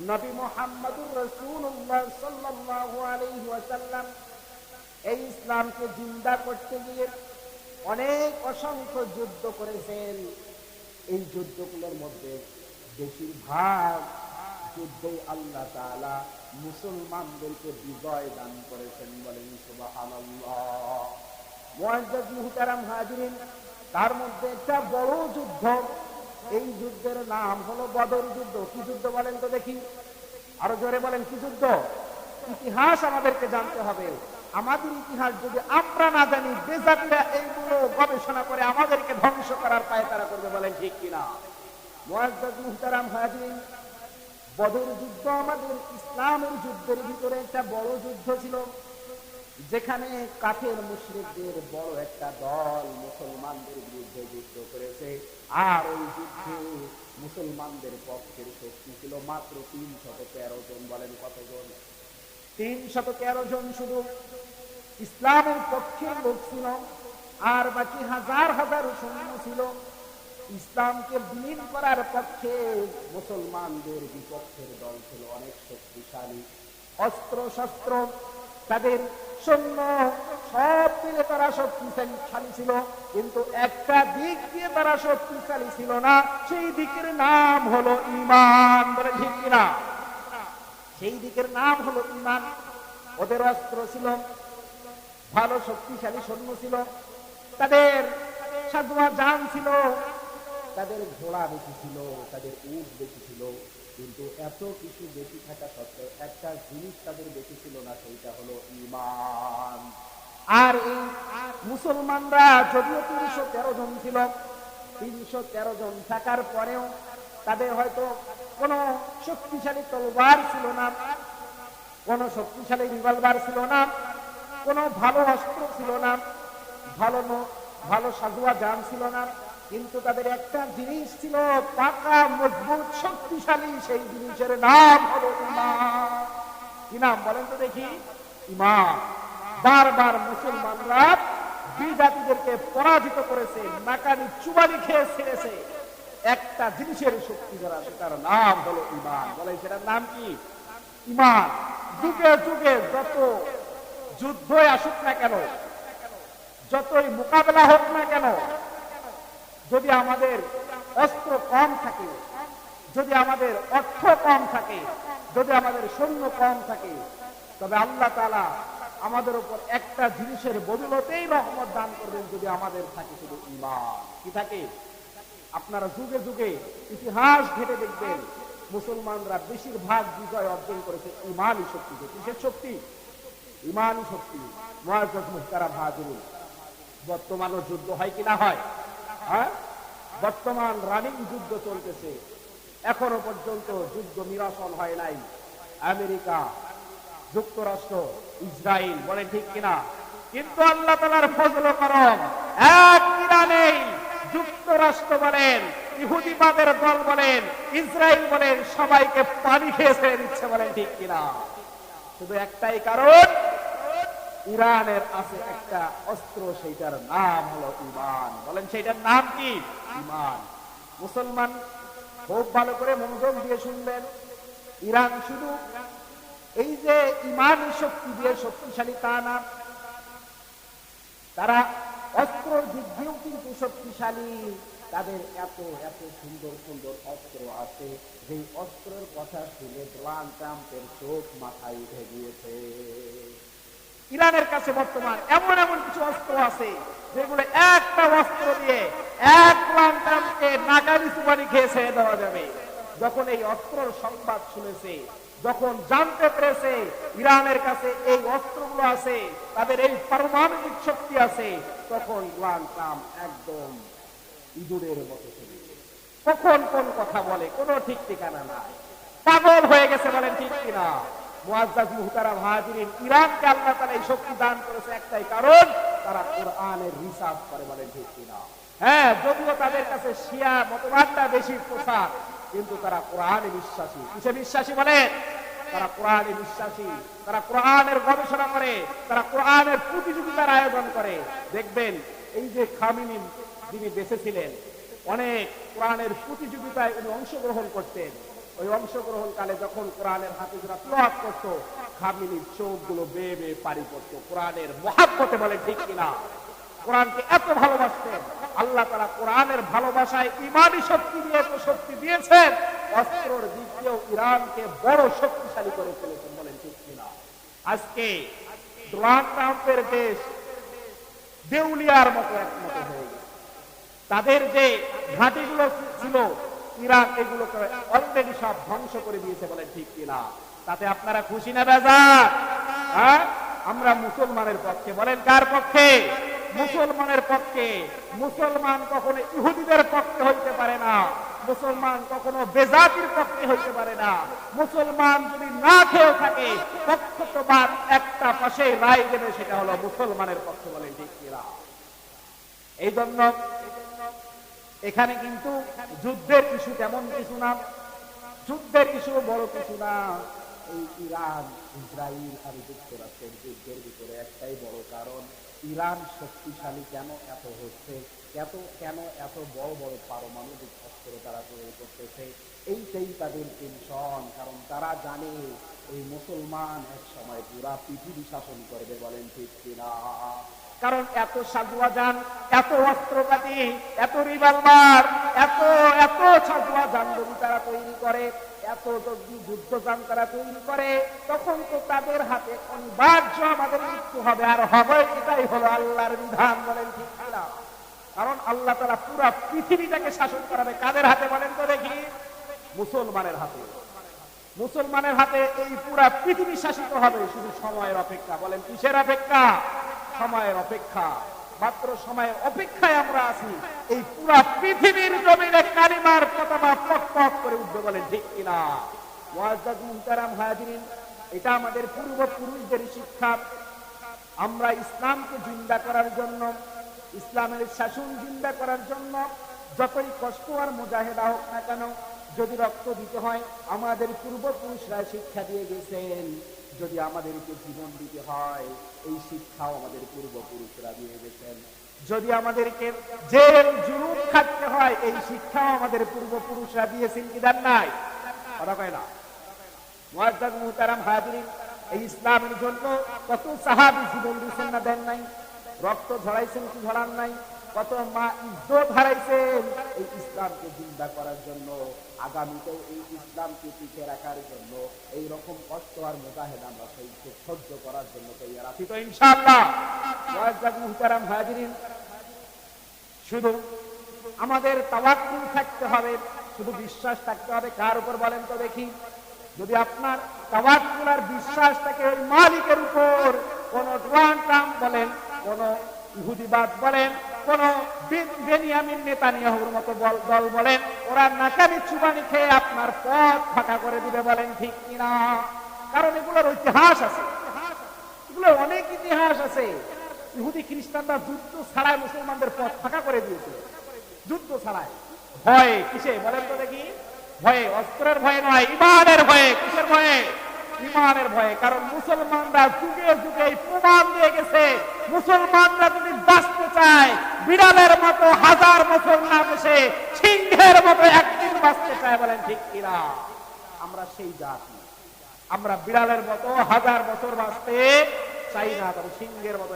নবী মুহাম্মদুর রাসূলুল্লাহ সাল্লাল্লাহু আলাইহি ওয়াসাল্লাম এই ইসলামকে জিন্দা করতে গিয়ে অনেক অসংখ্য যুদ্ধ করেছেন। এই যুদ্ধগুলোর মধ্যে বেশিরভাগ যুদ্ধে আল্লাহ তাআলা মুসলমানদেরকে বিজয় দান করেছেন। বলেন সুবহানাল্লাহ। মুআজ্জাজ মুহতারাম হাজিরিন, তার মধ্যে একটা বড় যুদ্ধ, এই যুদ্ধের নাম হলো বদর যুদ্ধ। কি যুদ্ধ বলেন তো দেখি, আরো জোরে বলেন, কি যুদ্ধ? ইতিহাস আমাদেরকে জানতে হবে। আমাদের ইতিহাস যদি আমরা না জানি, বেজাতিরা এইগুলো গবেষণা করে আমাদেরকে ধ্বংস করার পায়তারা করবে। বলেন ঠিক কিনা? মুআজ্জাজ মুহতারাম হাজিরিন, বদর যুদ্ধ আমাদের ইসলামের যুদ্ধের ভিতরে একটা বড় যুদ্ধ ছিল, যেখানে কাফের মুশরিকদের বড় একটা দল মুসলমানদের বিরুদ্ধে যুদ্ধ করেছে। আর ওই যুদ্ধে মুসলমানদের পক্ষের শক্তি ছিল মাত্র 313 জন। বলেন কতজন? 313 জন শুধু ইসলামের পক্ষের লোক ছিল, আর বাকি হাজার হাজার সৈন্য ছিল ইসলামকে বিলীন করার পক্ষে। মুসলমানদের বিপক্ষের দল ছিল অনেক শক্তিশালী, অস্ত্র শস্ত্র তাদের সৈন্য সব মিলে তারা শক্তিশালী ছিল, কিন্তু একটা দিক দিয়ে তারা শক্তিশালী ছিল না, সেই দিকের নাম হলো ঈমান। বলে ঠিক কিনা? সেই দিকের নাম হলো ঈমান। ওদের অস্ত্র ছিল ভালো, শক্তিশালী সৈন্য ছিল, তাদের সাজোয়া জান ছিল, তাদের ঘোড়া বেশি ছিল, তাদের উট বেশি ছিল, কিন্তু এত কিছু বেশি থাকা সত্ত্বেও একটা জিনিস তাদের বেশি ছিল না, সেইটা হলো ঈমান। আর এই মুসলমানরা যদিও 313 জন ছিল, 313 জন থাকার পরেও তাদের হয়তো কোনো শক্তিশালী তলোয়ার ছিল না, কোনো শক্তিশালী রিভলভার ছিল না, কোনো ভালো অস্ত্র ছিল না, ভালো সাজোয়া জান ছিল না, কিন্তু তাদের একটা জিনিস ছিল পাকা, মজবুত, শক্তিশালী। সেই জিনিসের নাম হলো ঈমান। কি নাম বলেন তো দেখি? ঈমান। বারবার মুসলমানরা বিজাতিদেরকে পরাজিত করেছে, নাকানি চুবানি খেয়ে ছেড়েছে। একটা জিনিসের শক্তি যারা, সেটার নাম হলো ঈমান। বলে সেটার নাম কি? ঈমান। যুগে যুগে যত যুদ্ধই আসুক না কেন, যতই মোকাবেলা হোক না কেন, যদি আমাদের অস্ত্র কম থাকে, যদি আমাদের অর্থ কম থাকে, যদি আমাদের সৈন্য কম থাকে, তবে আল্লাহ তাআলা আমাদের উপর একটা জিনিসের বদলতেই রহমত দান করবেন, যদি আমাদের থাকে শুধু ঈমান। কি থাকে? আপনারা যুগে যুগে ইতিহাস ঘেটে দেখবেন, মুসলমানরা বেশিরভাগ বিজয় অর্জন করেছে ঈমানি শক্তিতে। কিসের শক্তি? ঈমানি শক্তি। মুআজ্জাজ মুহতারাম হাজিরিন, বর্তমানও যুদ্ধ হয় কি না হয়? হ্যাঁ, বর্তমান রানিং যুদ্ধ চলতেছে, এখনো পর্যন্ত যুদ্ধ নিরসন হয় নাই। আমেরিকা, যুক্তরাষ্ট্র, ইসরায়েল, বলে ঠিক কিনা? কিন্তু আল্লাহ তাআলার ফজল ও করম, এক ইরানেই যুক্তরাষ্ট্র বলেন, ইহুদিবাদের দল বলেন, ইসরায়েল বলেন, সবাইকে পানি খেয়ে ছেড়ে দিচ্ছে। বলেন ঠিক কিনা? শুধু একটাই কারণ, ইরানের আছে একটা অস্ত্র, সেইটার নাম হলো ঈমান। বলেন সেইটার নাম কি? ঈমান। মুসলমান খুব ভালো করে মনোযোগ দিয়ে শুনবেন, ইরান শুধু এই যে ঈমানি শক্তি দিয়ে শক্তিশালী তা না, তারা অস্ত্রের দিক দিয়েও কিন্তু শক্তিশালী। তাদের এত এত সুন্দর সুন্দর অস্ত্র আছে, যে অস্ত্রের কথা শুনে ডোনাল্ড ট্রাম্পের চোখ মাথায় উঠে গিয়েছে। ইরানের কাছে বর্তমান এমন এমন কিছু অস্ত্র আছে, যেগুলো একটা অস্ত্র দিয়ে এক ডোনাল্ড ট্রাম্পকে নাকানি চুবানি খেয়ে ছেড়ে দেওয়া যাবে। যখন এই অস্ত্রের সংবাদ শুনেছে, যখন জানতে পেরেছে ইরানের কাছে এই অস্ত্রগুলো আছে, তাদের এই পারমাণবিক শক্তি আছে, তখন ডোনাল্ড ট্রাম্প একদম ইঁদুরের মতো চলে গেছে। কখন কোন কথা বলে কোনো ঠিক ঠিকানা নাই, পাগল হয়ে গেছে। বলেন ঠিক কিনা? মুআজ্জাজ মুহতারাম হাজিরিন, ইরানকে আল্লাহ তাআলা এই শক্তি দান করেছে একটাই কারণ, তারা কোরআনের রিসার্চ করে। বলেন ঠিক কিনা? হ্যাঁ, যদিও তাদের কাছে শিয়া মতবাদটা বেশি প্রসার, কিন্তু তারা কোরআনে বিশ্বাসী। কিসে বিশ্বাসী বলেন? তারা কোরআনে বিশ্বাসী, তারা কোরআনের গবেষণা করে, তারা কোরআনের প্রতিযোগিতার আয়োজন করে। দেখবেন এই যে খামেনি যিনি বেঁচে ছিলেন, অনেক কোরআনের প্রতিযোগিতায় উনি অংশগ্রহণ করতেন। ওই অংশগ্রহণকালে যখন কোরআনের হাফেজরা তিলাওয়াত করত, খামিনীর চোখগুলো বেয়ে বেয়ে পানি পড়তো কোরআনের মহাব্বতে, বলে ঠিক কিনা? কোরআনকে এত ভালোবাসতেন আল্লাহ তাআলা। কোরআনের ভালোবাসায় ইমানি শক্তি দিয়ে এত শক্তি দিয়েছেন, অস্ত্রের দিক দিয়েও ইরানকে বড় শক্তিশালী করে ফেলেছেন, বলেন ঠিক কিনা? আজকে ডোনাল্ড ট্রাম্পের দেশ দেউলিয়ার মতো একমত হয়ে গেছে। তাদের যে ঘাঁটিগুলো ছিল ইরান, এগুলোকে অলরেডি সব ধ্বংস করে দিয়েছে, বলেন ঠিক কিনা? তাতে আপনারা খুশি না বেজার? হ্যাঁ, আমরা মুসলমানের পক্ষে। বলেন কার পক্ষে? মুসলমানের পক্ষে। মুসলমান কখনো ইহুদিদের পক্ষে হইতে পারে না, মুসলমান কখনো বেজাতির পক্ষে হইতে পারে না। মুসলমান যদি না খেয়েও থাকে, পক্ষপাত একটা পাশে রায় দেবে, সেটা হলো মুসলমানের পক্ষে, বলেন ঠিক কিনা? এই জন্য এখানে কিন্তু যুদ্ধের ইস্যু তেমন কিছু না, যুদ্ধের ইস্যু বড় কিছু না। এই ইরান, ইসরায়েল আর যুক্তরাষ্ট্রের যুদ্ধের ভিতরে একটাই বড় কারণ, ইরান শক্তিশালী কেন এত হচ্ছে, কেন এত বড় বড় পারমাণবিক অস্ত্র তারা তৈরি করতেছে, এইটাই তাদের টেনশন। কারণ তারা জানে এই মুসলমান এক সময় পুরা পৃথিবী শাসন করবে, বলেন ঠিক কিনা? কারণ এত সাজুয়া যান, এত অস্ত্রপাতি, এত রিভলভার, এত এত সাজুয়া যান যদি তারা তৈরি করে, এত যদি যুদ্ধযান তারা তৈরি করে, তখন তো তাদের হাতে অনিবার্য আমাদের মৃত্যু হবে। আর হবে, এটাই হলো আল্লাহর বিধান, বলেন ঠিক কিনা? কারণ আল্লাহ তাআলা পুরা পৃথিবীটাকে শাসন করাবে কাদের হাতে বলেন তো দেখি? মুসলমানের হাতে। মুসলমানের হাতে এই পুরা পৃথিবী শাসিত হবে, শুধু সময়ের অপেক্ষা। বলেন কিসের অপেক্ষা? সময়ের অপেক্ষা। মাত্র সময়ের অপেক্ষায় আমরা আছি। এই পুরা পৃথিবীর জমিনে কালিমার পতাকা পক পক করে উঠবে, বলেন ঠিক কিনা? মুআজ্জাজ মুহতারাম হাজিরিন, এটা আমাদের পূর্বপুরুষদের শিক্ষা। আমরা ইসলামকে জিন্দা করার জন্য, ইসলামের শাসন জিন্দা করার জন্য যতই কষ্ট আর মুজাহিদা হোক না কেন, যদি রক্ত দিতে হয়, আমাদের পূর্বপুরুষরা শিক্ষা দিয়ে গেছেন। যদি আমাদেরকে জীবন দিতে হয়, এই শিক্ষাও আমাদের পূর্বপুরুষরা দিয়ে গেছেন। যদি আমাদেরকে জেল জুলুম খাটতে হয়, এই শিক্ষাও আমাদের পূর্বপুরুষরা দিয়েছেন, কি দেন নাই? কথা কয় না? মুআজ্জাজ মুহতারাম হাজিরিন, এই ইসলামের জন্য কত সাহাবী জীবন দিয়েছেন না দেন নাই? রক্ত ঝরাইছেন কি ঝরান নাই? কত মা ইজ্জত হারাইছেন এই ইসলামকে জিন্দা করার জন্য। আগামীতেও এই ইসলামকে টিকে রাখার জন্য এই রকম কষ্ট আর মুজাহিদা আমরা সহ্য করার জন্য তৈরি আছি তো ইনশাআল্লাহ। মুআজ্জাজ মুহতারাম হাজিরিন, শুধু আমাদের তাওয়াক্কুল থাকতে হবে, শুধু বিশ্বাস থাকতে হবে। কার উপর বলেন তো দেখি? যদি আপনার তাওয়াক্কুল আর বিশ্বাস থাকে ওই মালিকের উপর, কোন ডোনাল্ড ট্রাম্প বলেন, কোন ইহুদিবাদ বলেন, কোন বেনিয়ামিন নেতানিয়াহুর মতো দল বলেন, ওরা নাকানি চুবানি খেয়ে আপনার পথ ফাঁকা করে দিবে, বলেন ঠিক কিনা? কারণ এগুলোর ইতিহাস আছে, এগুলোর অনেক ইতিহাস আছে। ইহুদি খ্রিস্টানরা যুদ্ধ ছাড়াই মুসলমানদের পথ ফাঁকা করে দিয়েছিল, যুদ্ধ ছাড়াই। ভয়ে, কিসে বলেন তো দেখি? ভয়ে, অস্ত্রের ভয়ে নয়, ইমানের ভয়ে। কিসের ভয়ে? ইমানের ভয়ে। কারণ মুসলমানরা যুগে যুগে প্রমাণ দিয়ে গেছে, মুসলমানরা যদি বাঁচতে চায়, বিড়ালের মতো হাজার বছর না বসে সিংহের মতো একদিন বাঁচতে চায়, বলেন ঠিক কিনা? আমরা সেই জাতি, আমরা বিড়ালের মতো হাজার বছর বাঁচতে চাই না, তবে সিংহের মতো